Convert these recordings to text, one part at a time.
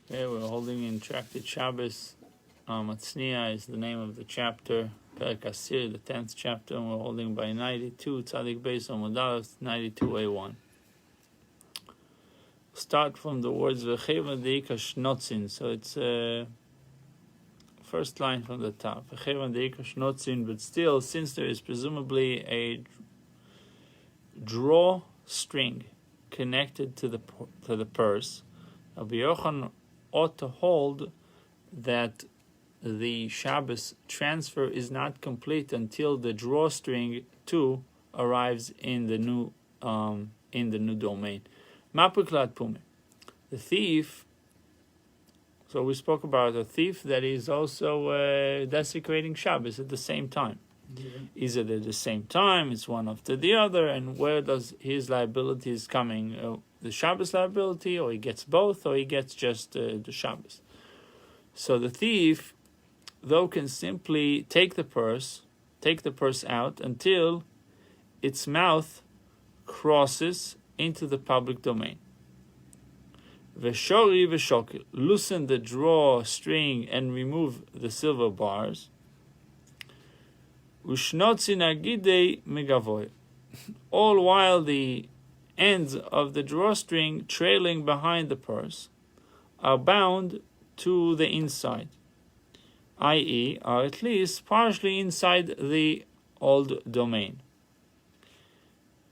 Okay, we're holding in Tractate Shabbos. Matzniya is the name of the chapter. Perek Asir, the 10th chapter, and we're holding by 92. Tzadik Beis Amud Aleph, 92a1. Start from the words V'cheva deika shnotzin. So it's first line from the top. V'cheva deika shnotzin. But still, since there is presumably a drawstring connected to the purse, Rabbi Yochanan ought to hold that the Shabbos transfer is not complete until the drawstring too arrives in the new domain. Mapuklat pume. The thief. So we spoke about a thief that is also desecrating Shabbos at the same time. Yeah. Is it at the same time? It's one after the other, and where does his liability is coming? The Shabbos liability, or he gets both, or he gets just the Shabbos. So the thief, though, can simply take the purse out until its mouth crosses into the public domain. Veshori veshokil, loosen the drawstring and remove the silver bars. Ushnotzi nagidei megavoy, all while the ends of the drawstring trailing behind the purse are bound to the inside, i.e., are at least partially inside the old domain.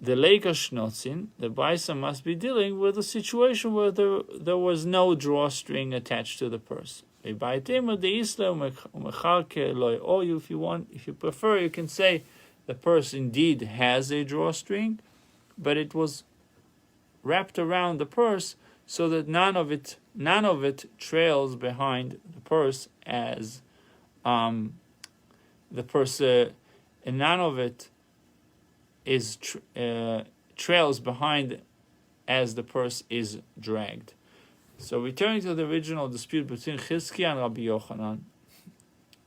The leika shnotzin, the Baisa must be dealing with a situation where there was no drawstring attached to the purse. Or if you prefer, you can say the purse indeed has a drawstring, but it was wrapped around the purse so that none of it trails behind the purse as the purse, and none of it is trails behind as the purse is dragged. So returning to the original dispute between Chizkiah and Rabbi Yochanan,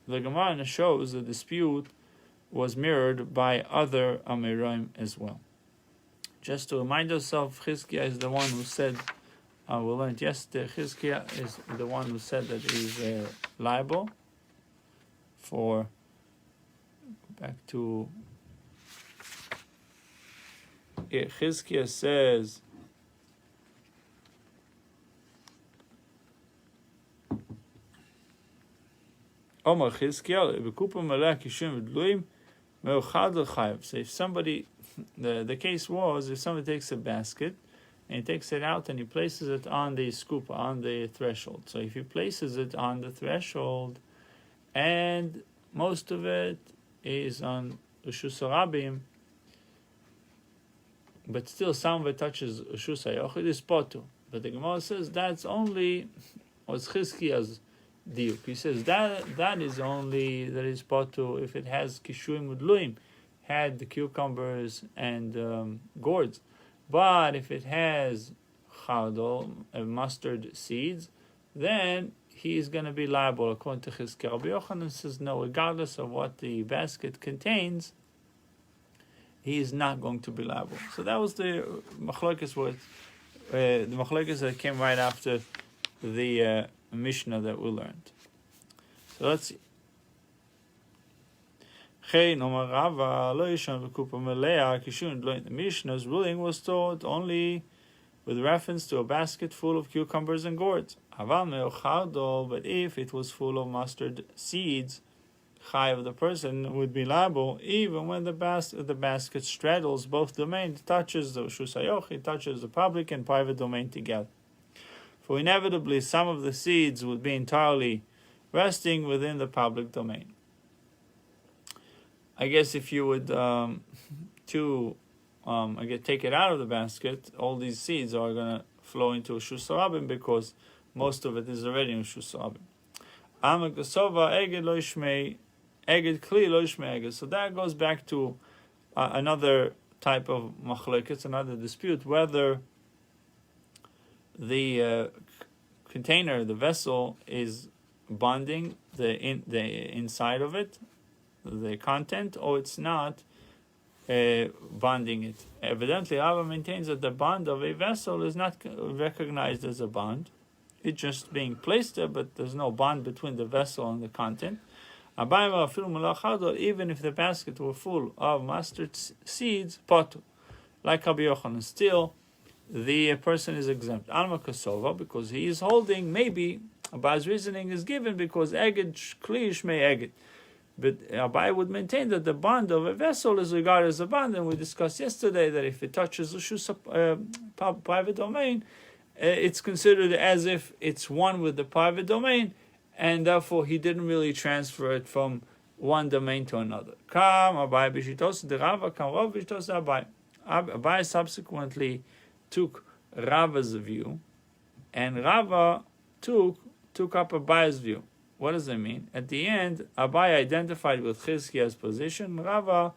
the Gemara shows the dispute was mirrored by other Amoraim as well. Just to remind ourselves, Chizkiah is the one who said, we learned yesterday, Chizkiah is the one who said that he's liable for, back to, Chizkiah says, Omar Chizkiah, so if somebody, the case was, if somebody takes a basket and he takes it out and he places it on the scoop, on the threshold. So if he places it on the threshold and most of it is on Ushus Harabim, but still some of it touches Ushus HaYochid, is potu. But the Gemara says that's only was Chizkiah's diuk. He says that is potu if it has kishuim udluim, had the cucumbers and gourds. But if it has chardol, mustard seeds, then he is going to be liable according to Chizkiah. Rabbi Yochanan says no, regardless of what the basket contains, he is not going to be liable. So that was the machlokes the machlokes that came right after the Mishnah that we learned. So let's see. The Mishnah's ruling was taught only with reference to a basket full of cucumbers and gourds. But if it was full of mustard seeds, Chai of the person would be liable even when the basket straddles both domains, touches the Ushus HaYochid, touches the public and private domain together. For inevitably some of the seeds would be entirely resting within the public domain. I guess if you would take it out of the basket, all these seeds are going to flow into Ushus Harabim because most of it is already in Ushus Harabim. So that goes back to another type of machlokes, another dispute, whether the container, the vessel, is bonding the inside of it, the content, or it's not bonding it. Evidently, Rava maintains that the bond of a vessel is not recognized as a bond. It's just being placed there, but there's no bond between the vessel and the content. Even if the basket were full of mustard seeds, potu, like Rabbi Yochanan, still the person is exempt. Alma Kosova, because he is holding, maybe Abaye's reasoning is given because Eged Klish may Eged. But Abaye would maintain that the bond of a vessel is regarded as a bond, and we discussed yesterday that if it touches the private domain, it's considered as if it's one with the private domain, and therefore he didn't really transfer it from one domain to another. Abaye subsequently took Rava's view, and Rava took up Abaye's view. What does that mean? At the end, Abaye identified with Chizkiya's position. Rava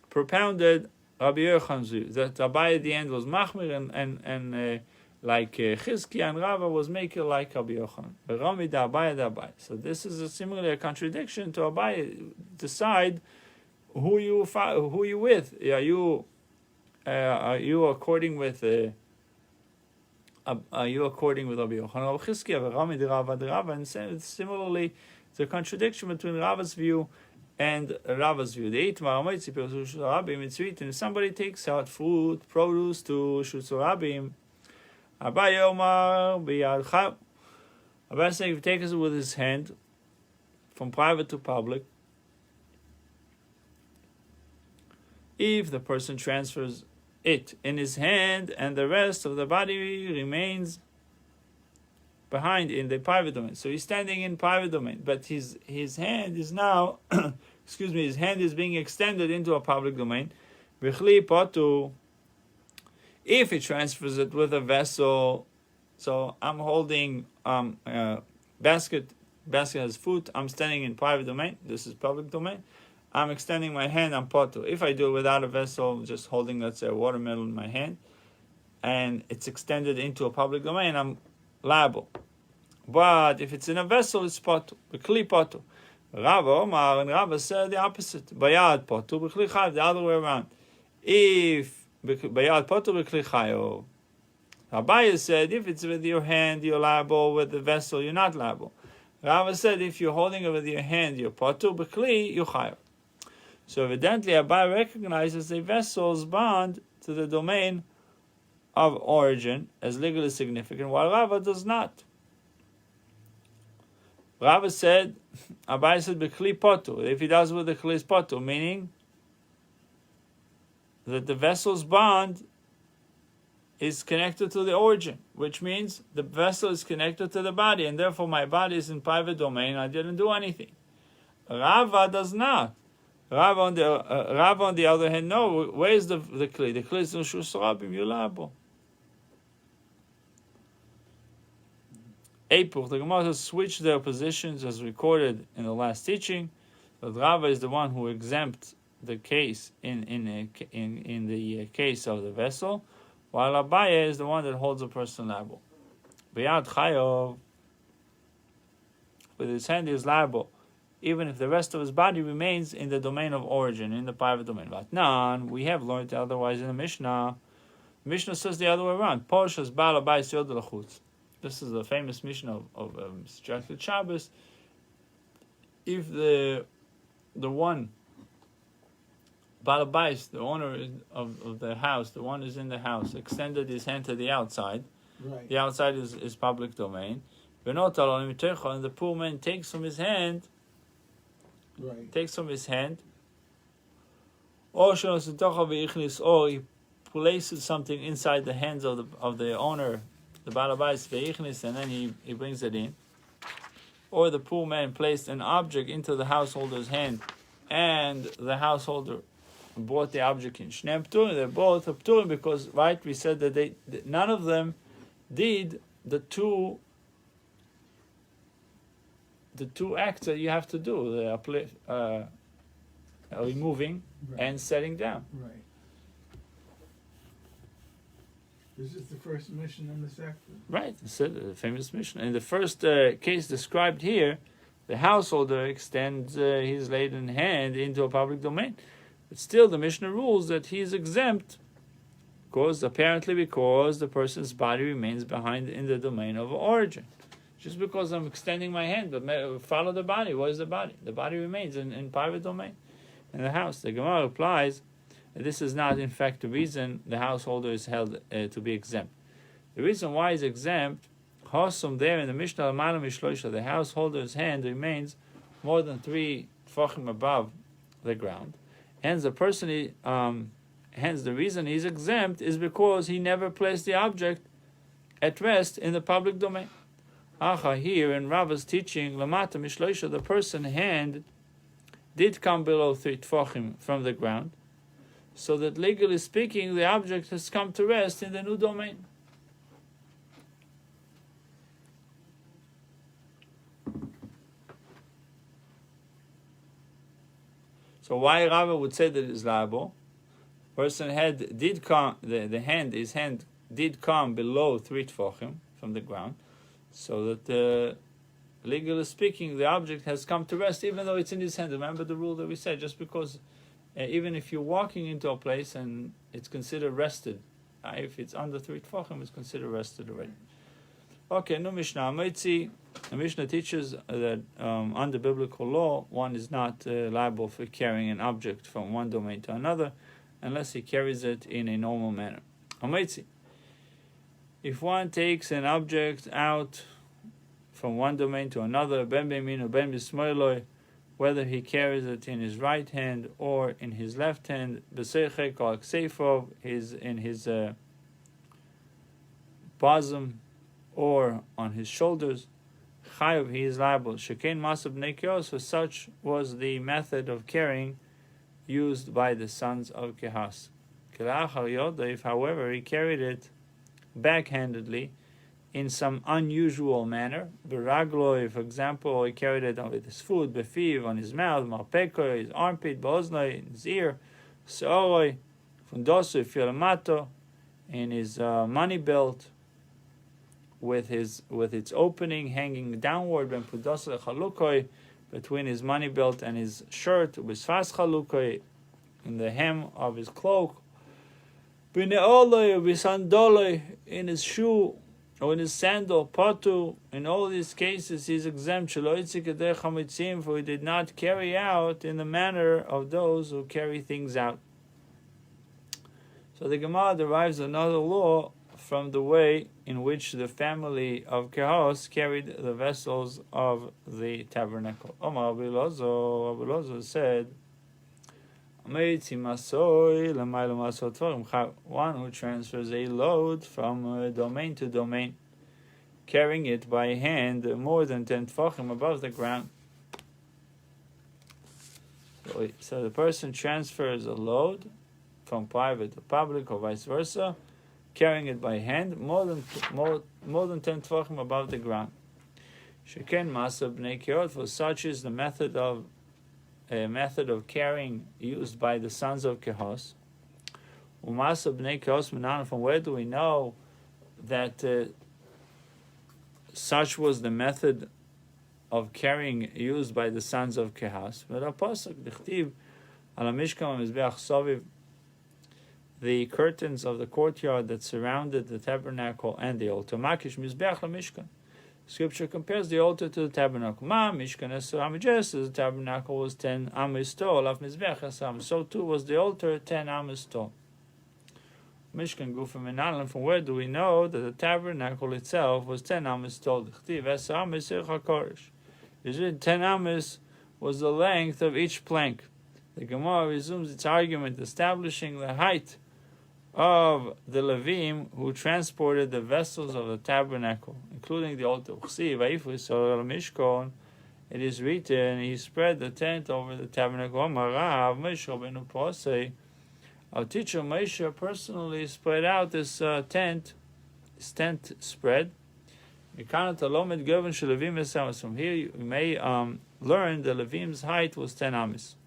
propounded Rabbi Yochanan's view, that Abaye at the end was Machmir and like Chizkiya, and Rava was maker like Rabbi Yochanan. Rami da Abaye. So this is similarly a contradiction to Abaye. Decide who you with. Are you according with Rabbi Yochanan or Chizkiya? Rami de Rava, and similarly, the contradiction between Rava's view and Rava's view. And if somebody takes out food, produce to Shutsurabim, Abaye Omar biyad. Abaye saying if he takes it with his hand from private to public, if the person transfers it in his hand and the rest of the body remains behind in the private domain. So he's standing in private domain, but his hand is now, his hand is being extended into a public domain. If he transfers it with a vessel, so I'm holding basket has food, I'm standing in private domain, this is public domain, I'm extending my hand, I'm potu. If I do it without a vessel, just holding, let's say, a watermelon in my hand, and it's extended into a public domain, I'm liable. But if it's in a vessel, it's potu, b'kli potu. Rava Omar, and Rava said the opposite, bayad potu, b'kli chayav, the other way around. If bayad potu b'kli chayav, Abaye said, if it's with your hand, you're liable. With the vessel, you're not liable. Rava said, if you're holding it with your hand, you're potu, b'kli, you're chayav. So evidently, Abaye recognizes a vessel's bond to the domain of origin as legally significant, while Rava does not. Rava said, Abaye said, b'kli potu. If he does with the kli potu, meaning that the vessel's bond is connected to the origin, which means the vessel is connected to the body, and therefore my body is in private domain. I didn't do anything. Rava does not. Rava on the other hand, no. Where is the kli? The kli is in Shusarabim, you're liable. Epuch, the Gemara has switched their positions as recorded in the last teaching. That Rava is the one who exempt the case in the case of the vessel, while Abaye is the one that holds a person liable. B'yad Chayov, with his hand he is liable, even if the rest of his body remains in the domain of origin, in the private domain. But none, we have learned otherwise in the Mishnah. The Mishnah says the other way around. Poshas Baal Abayis Yod L'chutz. This is the famous Mishnah of Tractate Shabbos. If the one Baal Abayis, the owner of the house, the one who's in the house, extended his hand to the outside. Right. The outside is public domain. And the poor man takes from his hand. Right. Takes from his hand. Or he places something inside the hands of the owner, the Baal Abayis, and then he brings it in. Or the poor man placed an object into the householder's hand, and the householder brought the object in. They're both Pturim because, right, we said that none of them did the two acts that you have to do, removing right. and setting down. Right. This is the first mission in the sector. Right, the famous mission. In the first case described here, the householder extends his laden hand into a public domain. But still, the Mishnah rules that he is exempt because the person's body remains behind in the domain of origin. Just because I'm extending my hand, but follow the body. What is the body? The body remains in private domain, in the house. The Gemara replies that this is not, in fact, the reason the householder is held to be exempt. The reason why he's exempt, Hosum there in the Mishnah, the householder's hand remains more than 3 tefachim above the ground. Hence, the reason he's exempt is because he never placed the object at rest in the public domain. Acha, here in Rava's teaching, Lamata Mishloisha, the person's hand did come below 3 tefachim from the ground, so that legally speaking, the object has come to rest in the new domain. So why Rava would say that it is liable? Person head did come, his hand did come below 3 tefachim from the ground, so that legally speaking, the object has come to rest, even though it's in his hand. Remember the rule that we said, just because, even if you're walking into a place and it's considered rested, if it's under 3 tefachim, it's considered rested already. Okay, no Mishnah. The Mishnah teaches that under biblical law, one is not liable for carrying an object from one domain to another, unless he carries it in a normal manner. If one takes an object out from one domain to another, ben b'yamin or ben b'smoiloi, whether he carries it in his right hand or in his left hand, b'seichek or ksefov, in his bosom or on his shoulders, chayav, he is liable. Shekein masab nekios, for such was the method of carrying used by the sons of Kehas. If, however, he carried it backhandedly in some unusual manner, beragloi, for example, he carried it with his food, befiv, on his mouth, marpeko, his armpit, boznoi, in his ear, seoroi, fundosu, filamato, in his money belt, with its opening hanging downward, ben pudosu chalukoi, between his money belt and his shirt, with sfas chalukoi, in the hem of his cloak, b'ne'oloi, b'sandoloi, in his shoe, or in his sandal, patu. In all these cases, he is exempt, for he did not carry out in the manner of those who carry things out. So the Gemara derives another law from the way in which the family of Kehos carried the vessels of the tabernacle. Omar Abilozo said, one who transfers a load from domain to domain, carrying it by hand more than 10 tefachim above the ground. So the person transfers a load from private to public or vice versa, carrying it by hand more than 10 tefachim above the ground. Sheken masa b'nei kiot, for such is the method of carrying used by the sons of Kehos. Umasa b'nei Kehos menan, from where do we know that such was the method of carrying used by the sons of Kehos? But Apostle dichtiv ala mishkan mizbeach soviv, the curtains of the courtyard that surrounded the tabernacle and the altar. Makish mizbeach la mishkan. Scripture compares the altar to the tabernacle. Ma mishkan esor am, just as the tabernacle was 10 amis tall, af mizbeach esam, so too was the altar 10 amis tall. Mishkan gufim menalan, from where do we know that the tabernacle itself was 10 amis tall? Dichtiv esor amis ircha korish. Is it 10 amis was the length of each plank? The Gemara resumes its argument, establishing the height of the Levim who transported the vessels of the tabernacle, including the altar. It is written, he spread the tent over the tabernacle. Our teacher Moshe personally spread out this tent spread. From here you may learn the Levim's height was 10 amis.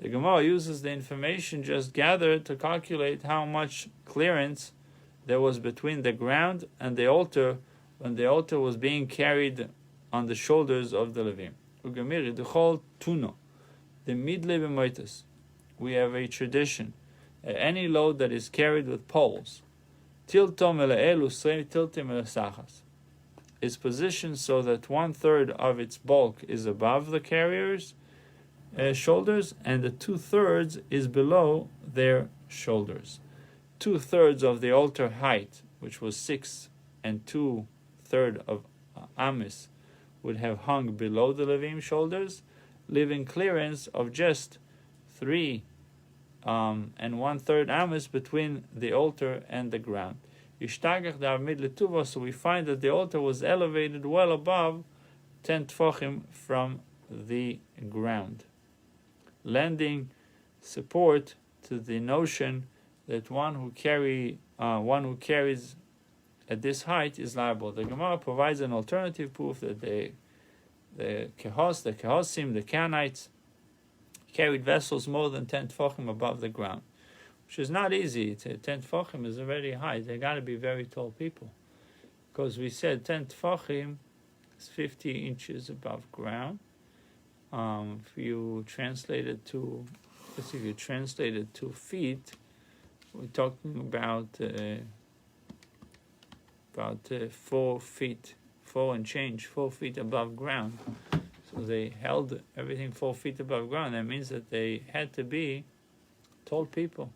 The Gemara uses the information just gathered to calculate how much clearance there was between the ground and the altar when the altar was being carried on the shoulders of the Levim. We have a tradition any load that is carried with poles, tiltom ele'elu sreim tiltim elesachas, is positioned so that 1/3 of its bulk is above the carrier's shoulders, and the 2/3 is below their shoulders. 2/3 of the altar height, which was 6 and 2/3 of amis, would have hung below the Levim shoulders, leaving clearance of just 3 and 1/3 amis between the altar and the ground. So we find that the altar was elevated well above 10 tefachim from the ground, lending support to the notion that one who carries at this height is liable. The Gemara provides an alternative proof that the Kehosim, the Canaanites, carried vessels more than 10 tefachim above the ground, which is not easy. 10 tefachim is already high. They got to be very tall people, because we said 10 tefachim is 50 inches above ground. If you translate it to feet, we're talking about 4 feet, 4 feet above ground. So they held everything 4 feet above ground. That means that they had to be tall people.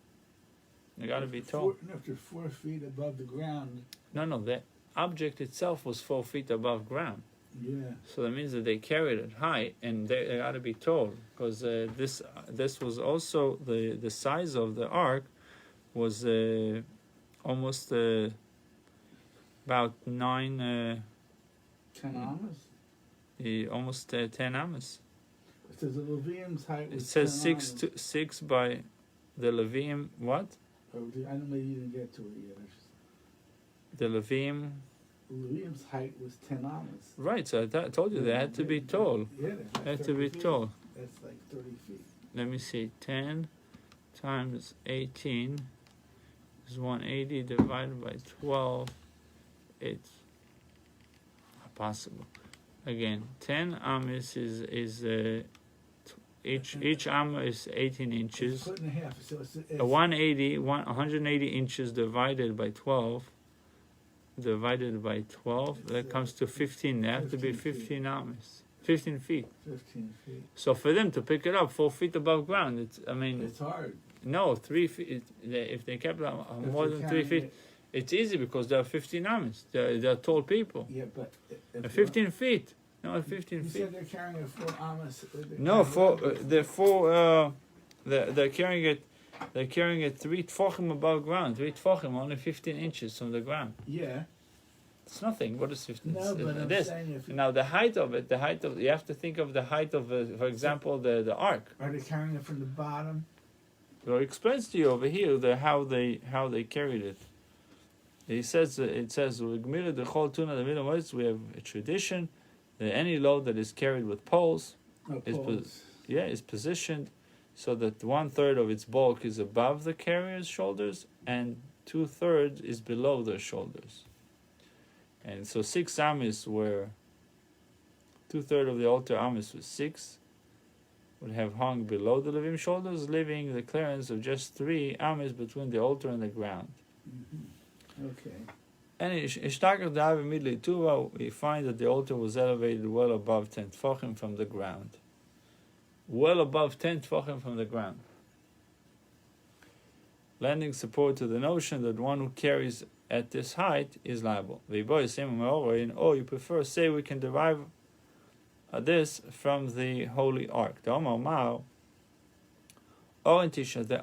They got to be tall. After 4 feet above the ground. No, the object itself was 4 feet above ground. Yeah. So that means that they carried it high, and they got to be tall, because this was also the size of the ark was almost about 9. 10 amas? Almost 10 amas. It says the Levim's height was It says 10 6 by the Levim. What? I don't know, you didn't get to it yet. The Levim. The Levim's height was 10 amas. Right. So I told you they had to be tall. Yeah, They had to be tall. That's like 30 feet. Let me see. 10 times 18 is 180 divided by 12. It's not possible. Again, 10 amas is each amma is 18 inches. It's a foot and a half. So it's 180 inches divided by 12. That comes to 15. They have to be 15 amas. 15 feet. 15 feet. So for them to pick it up 4 feet above ground, it's hard. No, 3 feet. If they kept more than 3 feet, it's easy because they are 15 amas. They're tall people. Yeah, but 15 feet. No, 15 you feet. said they're carrying a 4 amas. No, they're carrying it. They're carrying it 3 tefachim above ground. 3 tefachim, only 15 inches from the ground. Yeah. It's nothing. What is 15? No, but I'm saying if now the height of you have to think of the height of, for example, the ark. Are they carrying it from the bottom? Well, it explains to you over here how they carried it. It says we have a tradition that any load that is carried with poles is positioned so that 1/3 of its bulk is above the carrier's shoulders and 2/3 is below their shoulders. And so 6 amis were 2/3 of the altar amis was 6 would have hung below the Levim shoulders, leaving the clearance of just 3 amis between the altar and the ground. Mm-hmm. Okay. And we find that the altar was elevated well above 10 tefachim from the ground. Well above 10 tefachim from the ground. Lending support to the notion that one who carries at this height is liable. Or you prefer, say we can derive this from the Holy Ark. The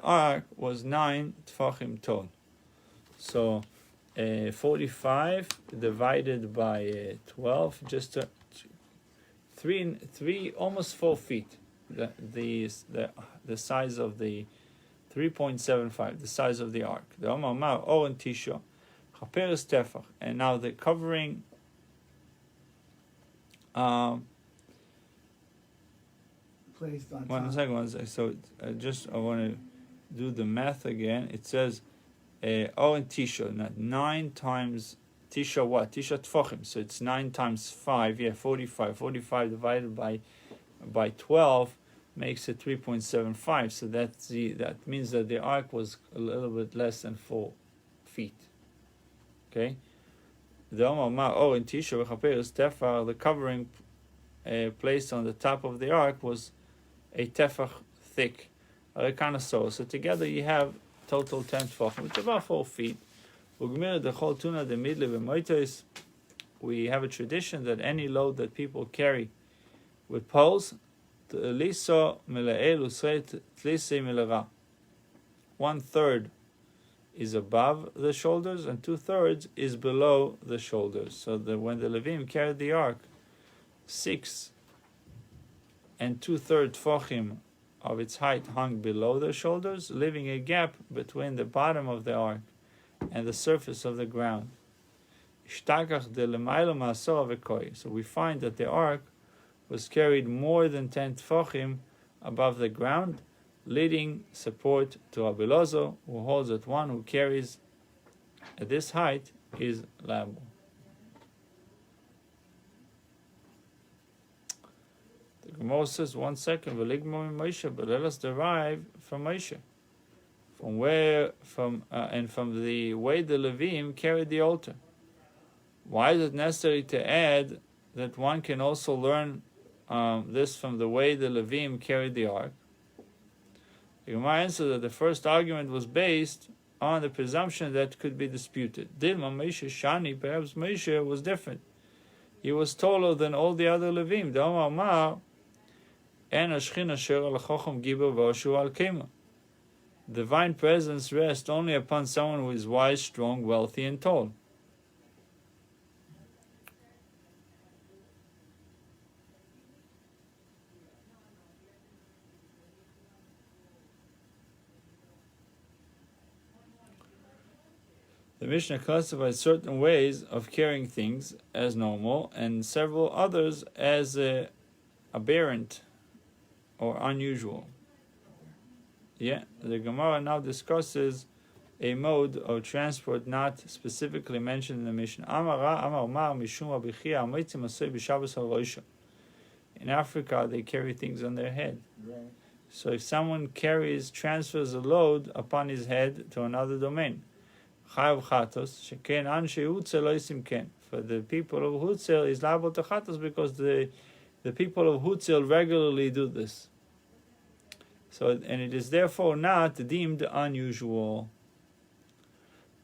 Ark was 9 tefachim tall. So 45 divided by 12, just 3 almost 4 feet. The size of the 3.75, the size of the ark. The Omar O and Tisha, Chaperes Tefach, and now the covering. Placed on One top. second. So I want to do the math again. It says O and Tisha, not 9 times Tisha what? Tisha Tfachim. So it's 9 times 5, 45. 45 divided by 12 makes it 3.75. So that means that the ark was a little bit less than 4 feet. Okay. The covering placed on the top of the ark was a tefach thick, kind of so. So together you have total 10 tefachim, which is about 4 feet. We have a tradition that any load that people carry with poles, 1/3 is above the shoulders and 2/3 is below the shoulders. So that when the Levim carried the ark, 6 and 2/3 tefachim of its height hung below the shoulders, leaving a gap between the bottom of the ark and the surface of the ground. So we find that the ark was carried more than 10 tefachim above the ground, leading support to Rabbi Lozo, who holds that one who carries at this height is liable. The Gemara says, 1 second, but let us derive from Moshe, from the way the Levim carried the altar. Why is it necessary to add that one can also learn this from the way the Levim carried the ark? The Gemara answered that the first argument was based on the presumption that could be disputed. Dilma Moshe Shani, perhaps Moshe was different. He was taller than all the other Levim. Divine presence rests only upon someone who is wise, strong, wealthy, and tall. The Mishnah classifies certain ways of carrying things as normal and several others as aberrant or unusual. The Gemara now discusses a mode of transport not specifically mentioned in the Mishnah. In Africa, they carry things on their head. Right. So if someone transfers a load upon his head to another domain, for the people of Hutzel is liable to chatos because the people of Hutzel regularly do this. So, and it is therefore not deemed unusual.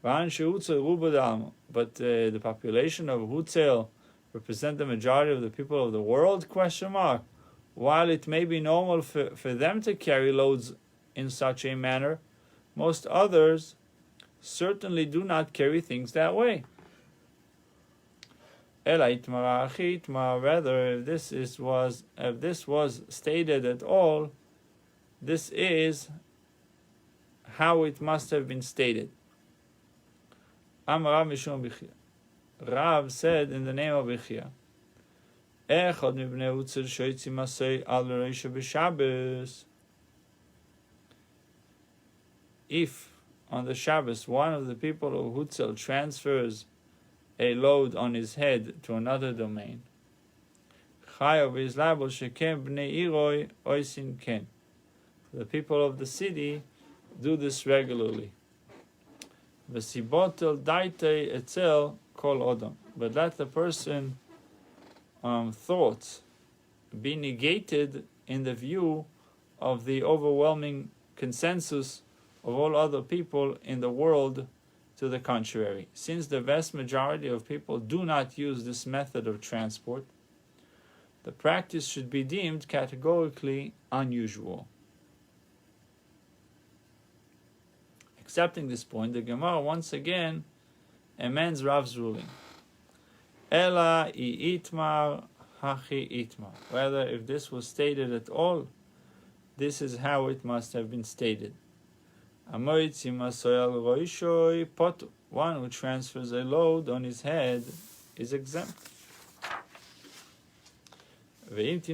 But the population of Hutzel represent the majority of the people of the world? While it may be normal for them to carry loads in such a manner, most others certainly do not carry things that way. Rather, if this was stated at all, this is how it must have been stated. Rav said in the name of Bichia, if on the Shabbos one of the people of Hutzel transfers a load on his head to another domain, the people of the city do this regularly. But let the person thoughts be negated in the view of the overwhelming consensus of all other people in the world to the contrary. Since the vast majority of people do not use this method of transport, the practice should be deemed categorically unusual. Accepting this point, the Gemara once again amends Rav's ruling. Ela I itmar hachi itmar. Whether if this was stated at all, this is how it must have been stated. One who transfers a load on his head is exempt. But if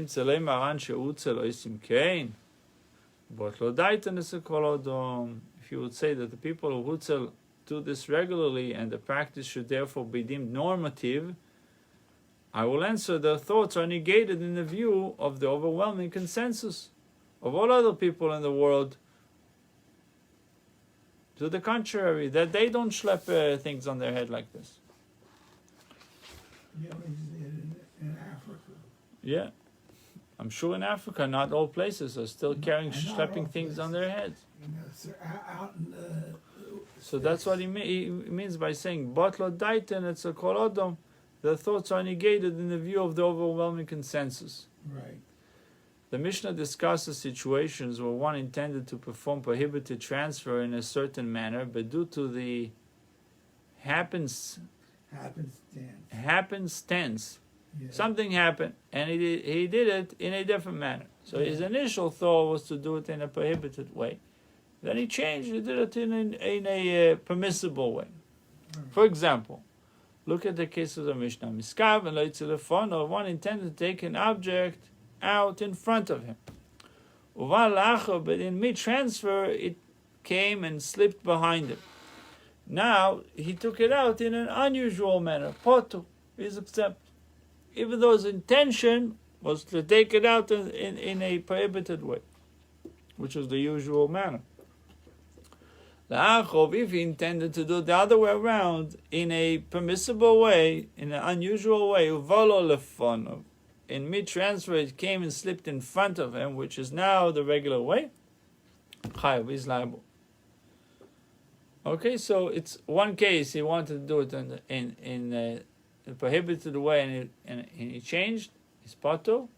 you would say that the people of Hutzel do this regularly and the practice should therefore be deemed normative, I will answer their thoughts are negated in the view of the overwhelming consensus of all other people in the world to the contrary, that they don't schlep things on their head like this. You only see it in Africa. Yeah. I'm sure in Africa, not all places are still carrying, And not schlepping all things on places. their heads. You know, so out in the... So that's what he means by saying, Batla Daitan, it's a korodom. The thoughts are negated in the view of the overwhelming consensus. Right. The Mishnah discusses situations where one intended to perform prohibited transfer in a certain manner, but due to the happenstance, Yeah. something happened, and he did it in a different manner. So his initial thought was to do it in a prohibited way. Then he changed, he did it in a permissible way. For example, look at the case of the Mishnah. Miskav and Leitzelefono, one intended to take an object out in front of him. But in mid-transfer, it came and slipped behind him. Now, he took it out in an unusual manner. Potu is accepted. Even though his intention was to take it out in a prohibited way, which was the usual manner. If he intended to do it the other way around, in a permissible way, in an unusual way, in mid-transfer it came and slipped in front of him, which is now the regular way, chayav is liable. Okay, so it's one case he wanted to do it in a prohibited way, and he changed his pato,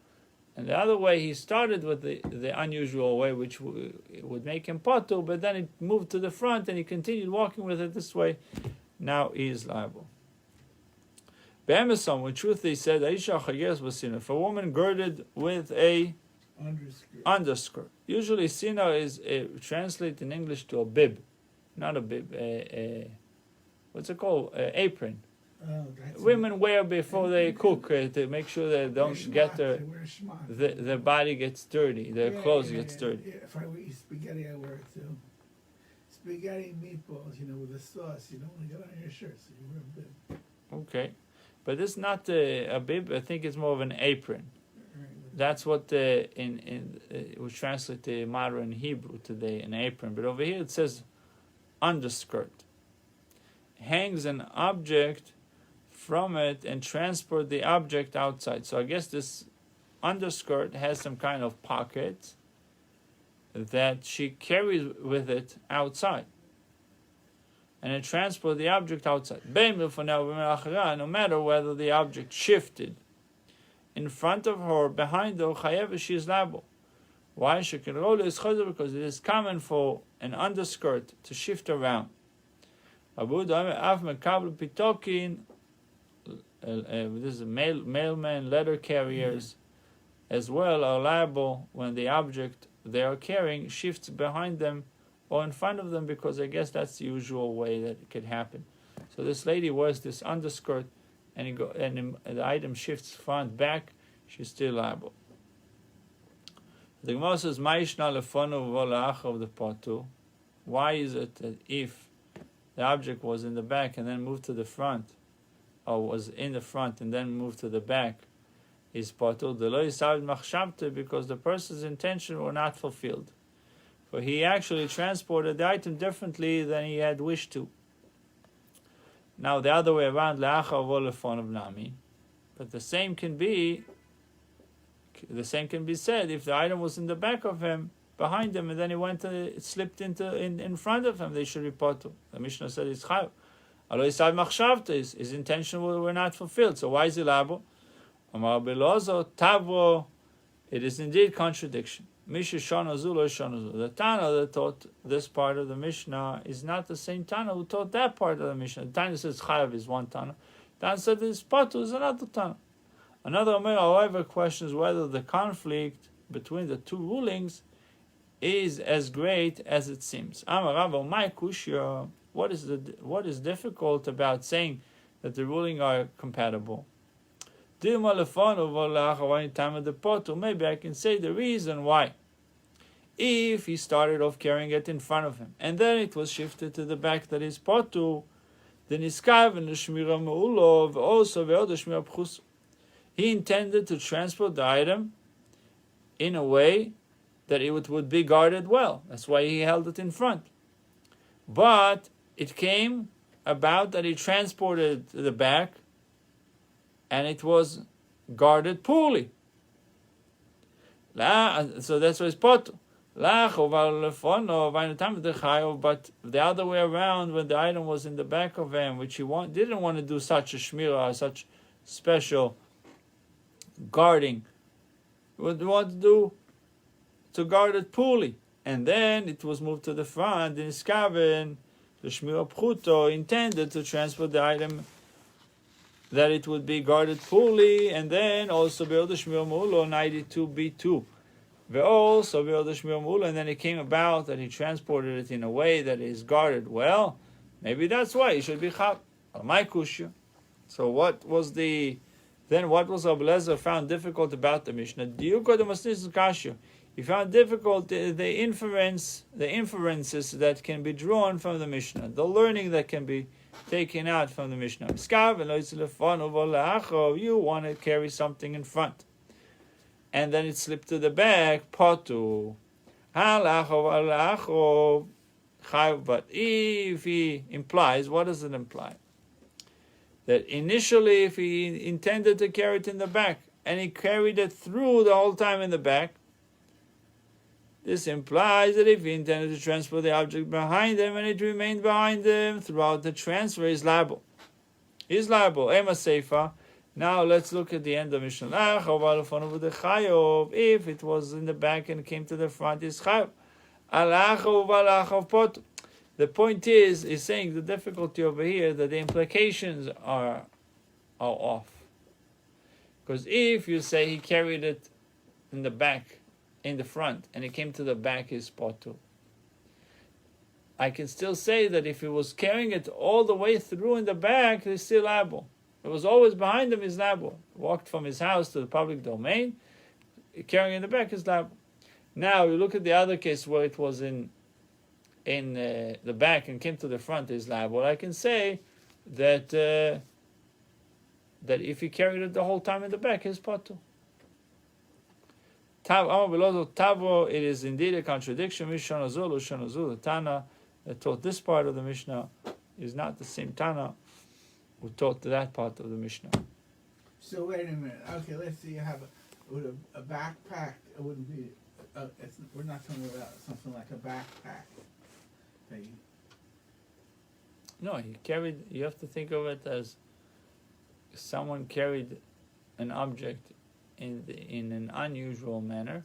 and the other way he started with the unusual way, which would make him pato, but then it moved to the front and he continued walking with it this way. Now he is liable. Be'emesom, when truth they said, Aisha Chayes was sinner. If a woman girded with a underskirt. Usually sinner is translated in English to a bib. Not a bib, what's it called? Apron. Women wear before they cook to make sure they don't get their body gets dirty, their clothes gets dirty. Yeah, if I eat spaghetti, I wear it too. Spaghetti meatballs, with the sauce, you don't want to get on your shirt, so you wear a bib. Okay, but it's not a bib. I think it's more of an apron. That's what it was translated to modern Hebrew today, an apron. But over here it says underskirt. Hangs an object from it and transport the object outside. So I guess this underskirt has some kind of pocket that she carries with it outside. And it transports the object outside. No matter whether the object shifted in front of her or behind her, she is liable. Why? Because it is common for an underskirt to shift around. This is mailmen, letter carriers, as well are liable when the object they are carrying shifts behind them or in front of them, because I guess that's the usual way that it could happen. So this lady wears this underskirt, and the item shifts front back, she's still liable. The Gemara says, "Ma'ishna lefonu v'ola'achav the potu." Why is it that if the object was in the back and then moved to the front, or was in the front and then moved to the back, is patul the lo yisav machshavte, because the person's intention were not fulfilled, for he actually transported the item differently than he had wished to. Now the other way around, le'achav v'olefon of nami, but the same can be said if the item was in the back of him, behind him, and then it slipped in front of him. They should report to. The Mishnah said it's chayav. His intention were not fulfilled. So why is he liable? Amar belozo tavo. It is indeed contradiction. Misha shana zulo shana zulo. The Tana that taught this part of the Mishnah is not the same Tana who taught that part of the Mishnah. The Tana says chayav is one Tana. Tana said this patu is another Tana. Another Omer, however, questions whether the conflict between the two rulings is as great as it seems. Amar Rava, my kushya. What is difficult about saying that the ruling are compatible? Maybe I can say the reason why. If he started off carrying it in front of him and then it was shifted to the back, that is potu, then he intended to transport the item in a way that it would be guarded well. That's why he held it in front. But it came about that he transported it to the back, and it was guarded poorly. So that's why it's potter. But the other way around, when the item was in the back of him, which he didn't want to do such a shmirah, such special guarding, he would want to do to guard it poorly. And then it was moved to the front in Skaven, the shmirah pchuto intended to transport the item that it would be guarded poorly, and then also build the shmirah mulo 92b2. Also build the shmirah mulo, and then it came about that he transported it in a way that is guarded well. Maybe that's why he should be chav. So what was Rabbi Lezer found difficult about the Mishnah? He found difficult the inferences that can be drawn from the Mishnah, the learning that can be taken out from the Mishnah. You want to carry something in front, and then it slipped to the back. Potu. But if he implies, what does it imply? That initially, if he intended to carry it in the back, and he carried it through the whole time in the back, this implies that if he intended to transfer the object behind him and it remained behind him throughout the transfer, he's liable. He's liable. Ema Seifa. Now let's look at the end of Mishnah. If it was in the back and came to the front, he's chayav. The point is, he's saying the difficulty over here, that the implications are off. Because if you say he carried it in the back, in the front, and it came to the back, his potu, I can still say that if he was carrying it all the way through in the back, he's still liable. It was always behind him, he's liable. Walked from his house to the public domain, carrying in the back is liable. Now you look at the other case where it was in the back and came to the front, is liable. I can say that that if he carried it the whole time in the back, his potu. It is indeed a contradiction. The Tana that taught this part of the Mishnah is not the same Tana who taught that part of the Mishnah. So wait a minute. Okay, let's say you have a backpack. It wouldn't be. We're not talking about something like a backpack. No, he carried. You have to think of it as someone carried an object in an unusual manner,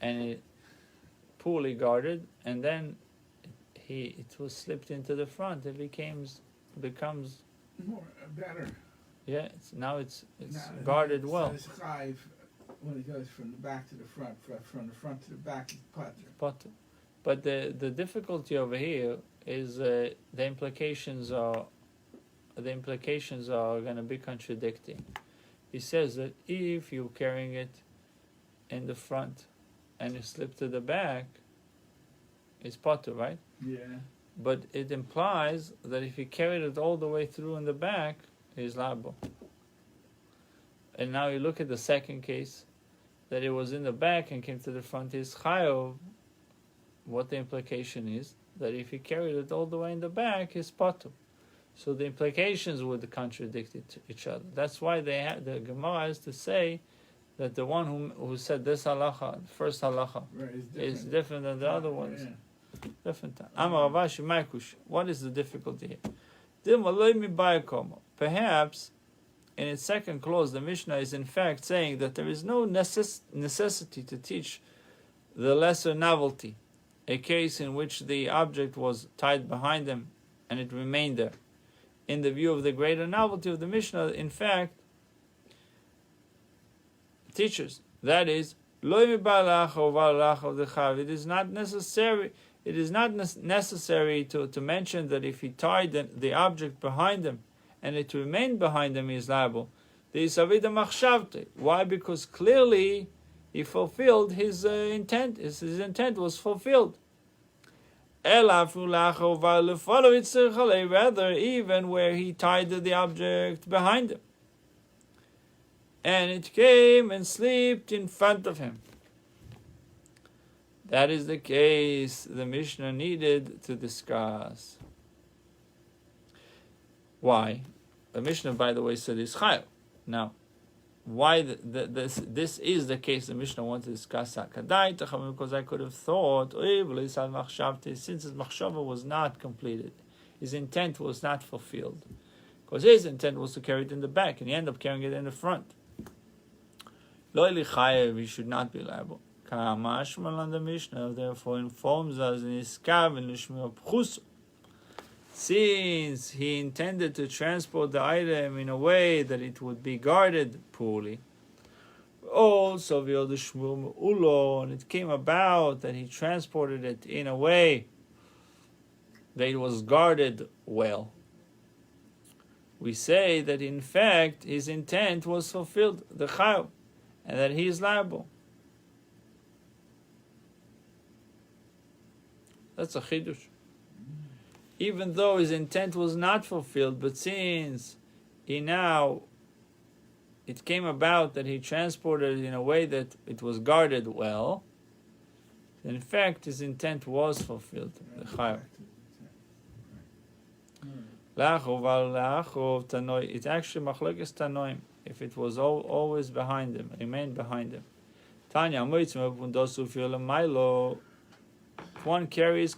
and it poorly guarded, and then it was slipped into the front. It becomes more better. Yeah, it's guarded well. So it's chayiv when it goes from the back to the front, from the front to the back is potter. But the difficulty over here is the implications are going to be contradicting. He says that if you're carrying it in the front and you slip to the back, it's potter, right? Yeah. But it implies that if you carried it all the way through in the back, it's liable. And now you look at the second case, that it was in the back and came to the front, is chayav. What the implication is, that if you carried it all the way in the back, it's potter. So the implications would contradict each other. That's why the Gemara has to say that the one who said this halacha, the first halacha, is different than the other ones. Yeah. Different. Amar Ravashi Maikush. What is the difficulty here? Perhaps in its second clause, the Mishnah is in fact saying that there is no necessity to teach the lesser novelty, a case in which the object was tied behind him and it remained there. In the view of the greater novelty of the Mishnah, in fact, teaches, that is, it is not necessary. It is not necessary to mention that if he tied the object behind him and it remained behind him, he is liable. Why? Because clearly he fulfilled his intent. His intent was fulfilled. Rather, even where he tied the object behind him, and it came and slipped in front of him. that is the case, the Mishnah needed to discuss. Why? The Mishnah, by the way, said is chayav. Now, why this is the case? The Mishnah wants to discuss Kadai, because I could have thought, since his machshava was not completed, his intent was not fulfilled, because his intent was to carry it in the back, and he ended up carrying it in the front. He should not be liable. The Mishnah therefore informs us in his since he intended to transport the item in a way that it would be guarded poorly. Also, and it came about that he transported it in a way that it was guarded well. We say that in fact his intent was fulfilled, the chayav, and that he is liable. That's a chidush. Even though his intent was not fulfilled, but since it came about that he transported it in a way that it was guarded well, in fact his intent was fulfilled. The chayav. It's actually machlokes tanoim. If it was always behind him, remained behind him. Tanya, if one carries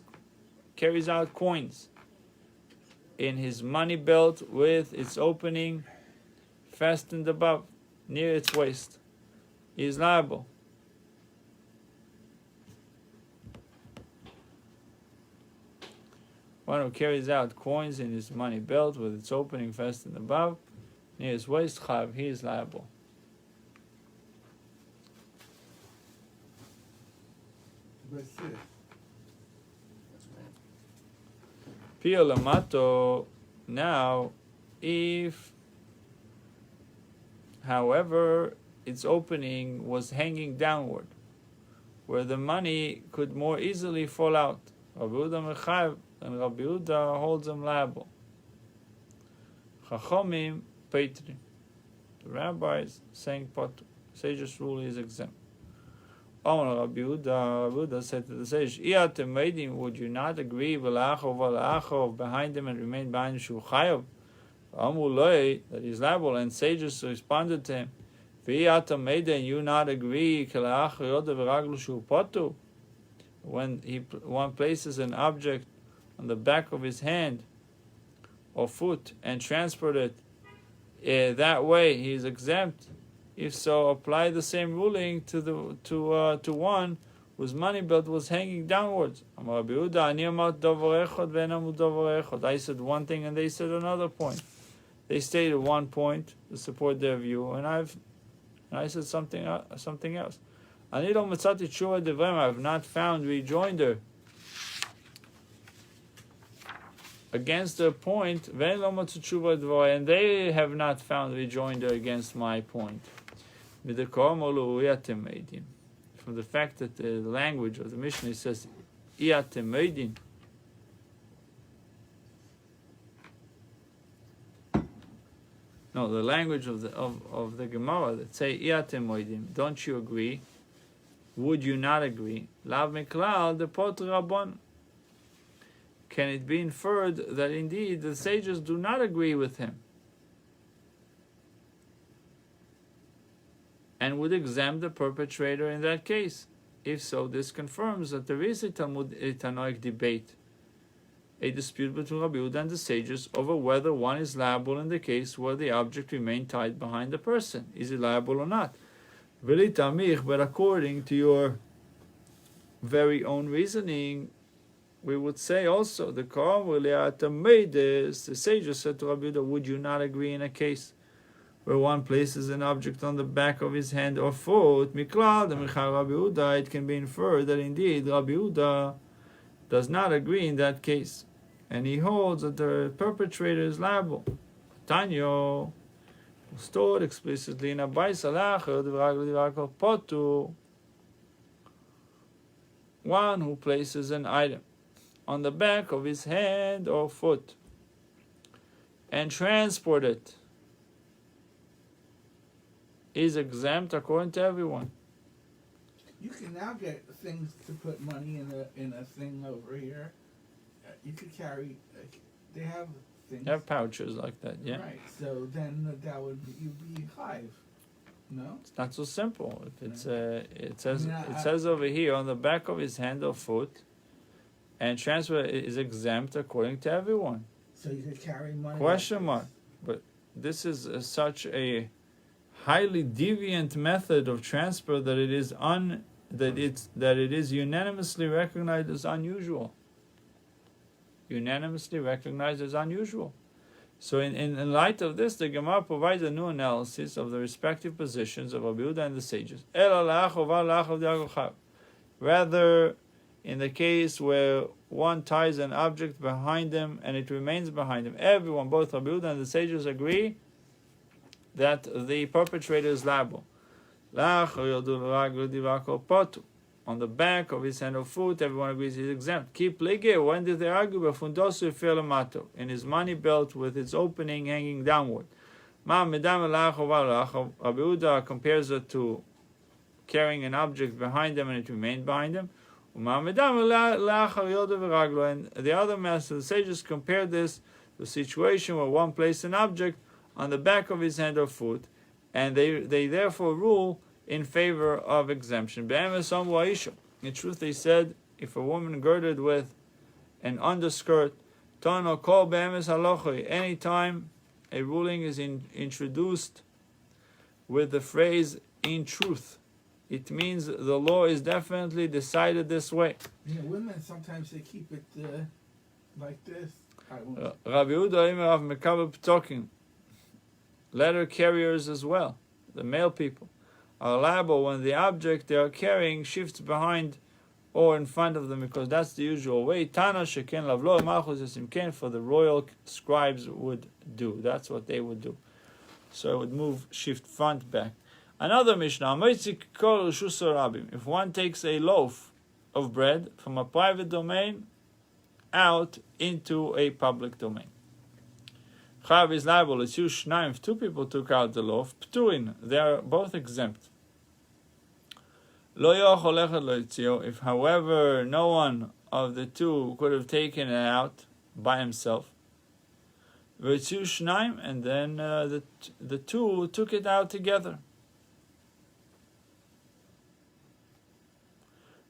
out coins in his money belt with its opening fastened above, near its waist, he is liable. One who carries out coins in his money belt with its opening fastened above, near his waist, he is liable. Pio Lamato, now, if, however, its opening was hanging downward, where the money could more easily fall out, Rabbi Yehuda mechayev, and Rabbi Yehuda holds him liable. Chachomim Petri, the rabbis saying Potu, sage's rule is exempt. Rabbi Yehuda said to the sage, would you not agree behind him and remain behind Shu Chayav? That he's liable, and sages responded to him, and you not agree when one places an object on the back of his hand or foot and transport it that way, he is exempt. If so, apply the same ruling to one whose money belt was hanging downwards. I said one thing and they said another point. They stated one point to support their view, and I said something else. I have not found rejoinder against their point, and they have not found rejoinder against my point. From the fact that the language of the Mishnah says iatem meidin, no, the language of the Gemara that say iatem meidin, don't you agree? Would you not agree? Lav miklal de pot rabban. Can it be inferred that indeed the sages do not agree with him and would exempt the perpetrator in that case? If so, this confirms that there is a Tanoic debate, a dispute between Rabbi Yehuda and the sages over whether one is liable in the case where the object remained tied behind the person. Is it liable or not? But according to your very own reasoning, we would say also, the sages said to Rabbi Yehuda, would you not agree in a case where one places an object on the back of his hand or foot, it can be inferred that indeed Rabbi Yehuda does not agree in that case, and he holds that the perpetrator is liable. Tanyo, stored explicitly in Abayis Potu, one who places an item on the back of his hand or foot and transport it is exempt according to everyone. You can now get things to put money in a thing over here. You could carry. They have things. They have pouches like that, yeah. Right. So then that would you'd be hive. No. It's not so simple. If it's it says I mean, it says over here on the back of his hand or foot, and transfer is exempt according to everyone. So you could carry money. Question mark. But this is such a highly deviant method of transfer that it is unanimously recognized as unusual. Unanimously recognized as unusual. So in light of this, the Gemara provides a new analysis of the respective positions of Rabbi Yehuda and the sages. Rather, in the case where one ties an object behind him and it remains behind him, everyone, both Rabbi Yehuda and the sages, agree that the perpetrator is liable. On the back of his hand or foot, everyone agrees he's exempt. Keep ligge. When did they argue? In his money belt with its opening hanging downward. Rabbi Yehuda compares it to carrying an object behind him and it remained behind him. And the other master, the sages, compared this to a situation where one placed an object on the back of his hand or foot, and they therefore rule in favor of exemption. In truth, they said, if a woman girded with an underskirt, anytime a ruling is introduced with the phrase "in truth," it means the law is definitely decided this way. Women sometimes they keep it like this. Rabbi Yehuda talking. Letter carriers as well, the male people, are liable when the object they are carrying shifts behind or in front of them, because that's the usual way. Tana sheken lavlo malchus esimken, for the royal scribes would do. That's what they would do. So it would move, shift front, back. Another Mishnah, if one takes a loaf of bread from a private domain out into a public domain, Chav is liable. It's used shnayim. If two people took out the loaf, pturin, they are both exempt. Lo yochol echad lo yitzio. If, however, no one of the two could have taken it out by himself, v'yitziu shnayim, and then the two took it out together.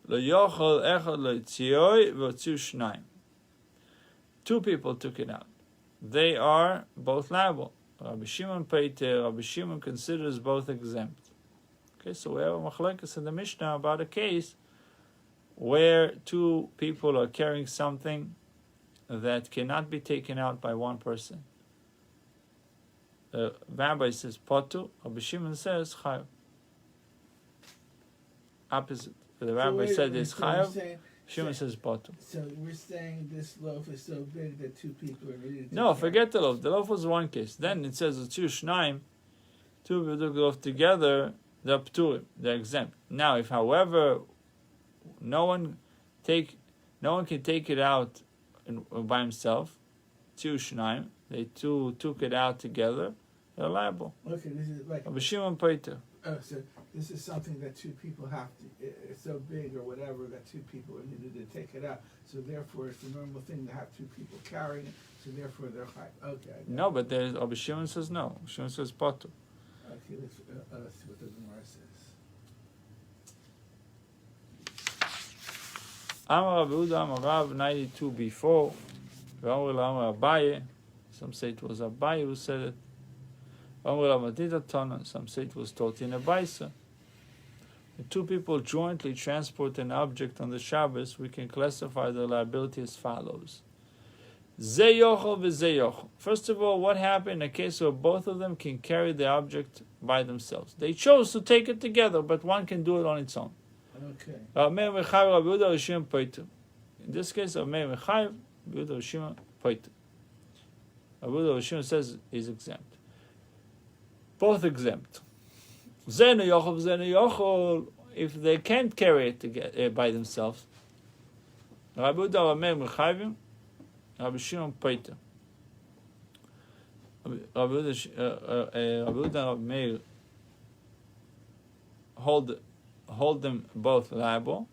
Lo yochol echad lo yitzio v'yitziu shnayim. Two people took it out. They are both liable. Rabbi Shimon Peiter, Rabbi Shimon considers both exempt. Okay, so we have a machlekes in the Mishnah about a case where two people are carrying something that cannot be taken out by one person. The rabbi says potu, Rabbi Shimon says chayav. Opposite. The rabbi said it's chayav. Shimon says bottom. So we're saying this loaf is so big that two people are needed to No, forget the loaf. The loaf was one case. Then it says two shnaim, two people took the loaf together, they're pturim, they're exempt. Now, if however no one can take it out by himself, two shnaim, they two took it out together, they're liable. Okay, this is like Rabbi Shimon Peiter. Oh, so this is something that two people have to, it's so big or whatever that two people are needed to take it out. So therefore it's the normal thing to have two people carrying it. So therefore they're high. Okay. No, but there's Rabbi Shimon says no. Shimon says potu. Okay, let's see what the Gemara says. Amar Rabbi Yehuda, Amar Rav, 92 before. Amar Abaye. Some say it was Abaye who said it. Some say it was taught in a baisa. When two people jointly transport an object on the Shabbos, we can classify the liability as follows. First of all, what happened in a case where both of them can carry the object by themselves? They chose to take it together, but one can do it on its own. Okay. In this case, Rabbi Shimon says he's exempt. Both exempt. If they can't carry it together by themselves, Rabbi Shimon Peiter. Rabbi Meir hold hold them both liable.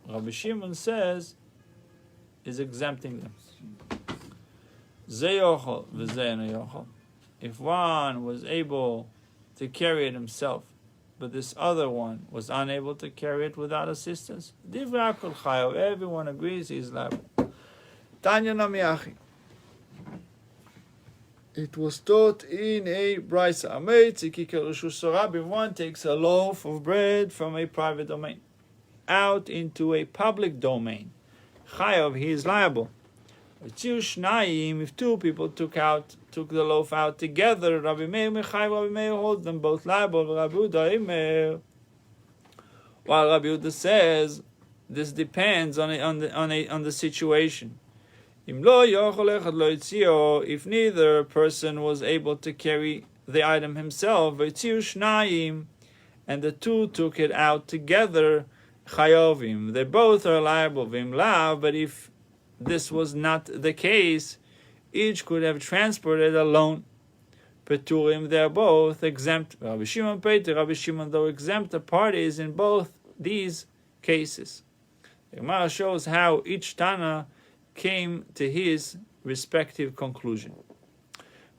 Rabbi Shimon says is exempting them. Ze yochel v'ze no yochel. If one was able to carry it himself, but this other one was unable to carry it without assistance, divrei kol chayav, everyone agrees he is liable. Tanya namiachi. It was taught in a brisa. If one takes a loaf of bread from a private domain out into a public domain, chayav, he is liable. If two people took the loaf out together, Rabbi Meir holds them both liable. While Rabbi Yehuda says this depends on the situation. If neither person was able to carry the item himself, and the two took it out together, chayovim, they both are liable. But if this was not the case, each could have transported alone. Peturim, they are both exempt. Rabbi Shimon though exempt the parties in both these cases. The Gemara shows how each Tana came to his respective conclusion.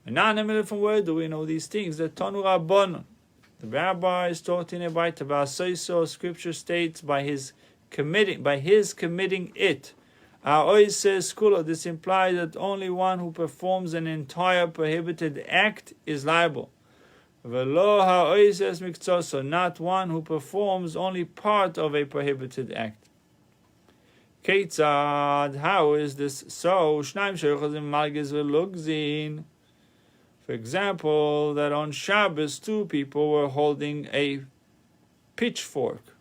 From where do we know these things? The Tanu Rabbanon. The rabbi is taught in a Baita. Scripture states by his committing it. This implies that only one who performs an entire prohibited act is liable. So not one who performs only part of a prohibited act. Keitzad, how is this so? For example, that on Shabbos 2 people were holding a pitchfork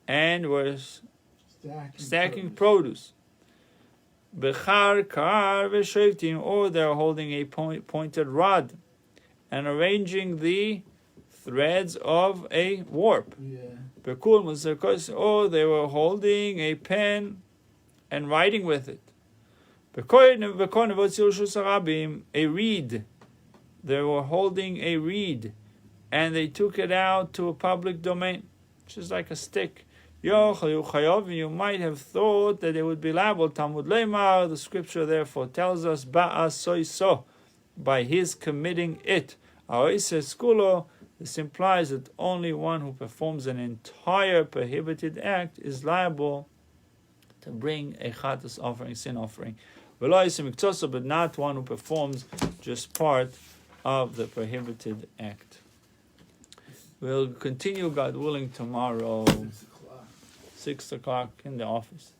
and were stacking produce. Bechar kar v'shoiftim, or they're holding a pointed rod and arranging the threads of a warp. Or they were holding a pen and writing with it. A reed. They were holding a reed and they took it out to a public domain, which is like a stick. You might have thought that they would be liable. Talmud Leimar, the scripture therefore tells us, by his committing it. This implies that only one who performs an entire prohibited act is liable to bring a chatas offering, sin offering. But not one who performs just part of the prohibited act. We'll continue, God willing, tomorrow, 6 o'clock in the office.